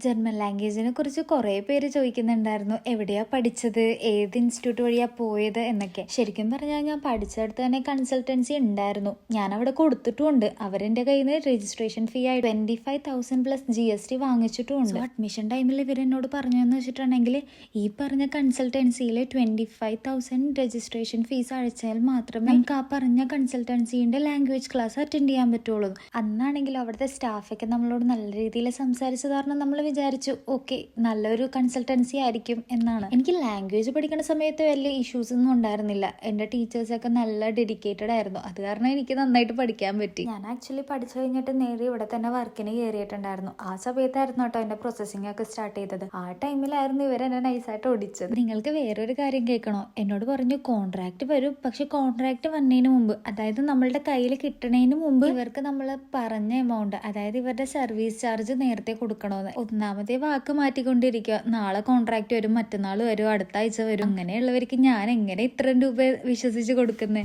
German ലാംഗ്വേജിനെ കുറിച്ച് കുറേ പേര് ചോദിക്കുന്നുണ്ടായിരുന്നു. എവിടെയാ പഠിച്ചത്, ഏത് ഇൻസ്റ്റിറ്റ്യൂട്ട് വഴിയാ പോയത് എന്നൊക്കെ. ശരിക്കും പറഞ്ഞാൽ ഞാൻ പഠിച്ചെടുത്ത് തന്നെ കൺസൾട്ടൻസി ഉണ്ടായിരുന്നു. ഞാൻ അവിടെ കൊടുത്തിട്ടുമുണ്ട്. അവരെൻ്റെ കയ്യിൽ നിന്ന് രജിസ്ട്രേഷൻ ഫീ ആയി 25,000 പ്ലസ് GST വാങ്ങിച്ചിട്ടുമുണ്ട്. അഡ്മിഷൻ ടൈമിൽ ഇവരെന്നോട് പറഞ്ഞതെന്ന് വെച്ചിട്ടുണ്ടെങ്കിൽ ഈ പറഞ്ഞ കൺസൾട്ടൻസിയിൽ 25,000 രജിസ്ട്രേഷൻ ഫീസ് അടച്ചാൽ മാത്രമേ നമുക്ക് ആ പറഞ്ഞ കൺസൾട്ടൻസിന്റെ ലാംഗ്വേജ് ക്ലാസ് അറ്റൻഡ് ചെയ്യാൻ പറ്റുള്ളൂ. അന്നാണെങ്കിൽ അവിടുത്തെ സ്റ്റാഫൊക്കെ നമ്മളോട് നല്ല രീതിയിൽ സംസാരിച്ചത് കാരണം നമ്മൾ വിചാരിച്ചു ഓക്കെ നല്ലൊരു കൺസൾട്ടൻസി ആയിരിക്കും എന്നാണ്. എനിക്ക് ലാംഗ്വേജ് പഠിക്കുന്ന സമയത്ത് വലിയ ഇഷ്യൂസ് ഒന്നും ഉണ്ടായിരുന്നില്ല. എൻ്റെ ടീച്ചേഴ്സൊക്കെ നല്ല ഡെഡിക്കേറ്റഡ് ആയിരുന്നു. അത് കാരണം എനിക്ക് നന്നായിട്ട് പഠിക്കാൻ പറ്റി. ഞാൻ ആക്ച്വലി പഠിച്ചു കഴിഞ്ഞിട്ട് നേരെ ഇവിടെ തന്നെ വർക്കിന് കയറിയിട്ടുണ്ടായിരുന്നു. ആ സമയത്തായിരുന്നു കേട്ടോ എൻ്റെ പ്രോസസ്സിംഗ് ഒക്കെ സ്റ്റാർട്ട് ചെയ്തത്. ആ ടൈമിലായിരുന്നു ഇവരെന്നെ നൈസായിട്ട് ഓടിച്ചത്. നിങ്ങൾക്ക് വേറൊരു കാര്യം കേൾക്കണോ? എന്നോട് പറഞ്ഞു കോൺട്രാക്ട് വരും, പക്ഷെ കോൺട്രാക്ട് വന്നതിന് മുമ്പ്, അതായത് നമ്മളുടെ കയ്യിൽ കിട്ടണതിന് മുമ്പ് ഇവർക്ക് നമ്മൾ പറഞ്ഞ എമൗണ്ട്, അതായത് ഇവരുടെ സർവീസ് ചാർജ് നേരത്തെ കൊടുക്കണമെന്ന്. ഒന്നാമത്തെ വാക്ക് മാറ്റിക്കൊണ്ടിരിക്കുക. നാളെ കോൺട്രാക്ട് വരും, മറ്റന്നാൾ വരും, അടുത്ത ആഴ്ച വരും. അങ്ങനെയുള്ളവർക്ക് ഞാൻ എങ്ങനെ ഇത്രയും രൂപ വിശ്വസിച്ച് കൊടുക്കുന്നത്?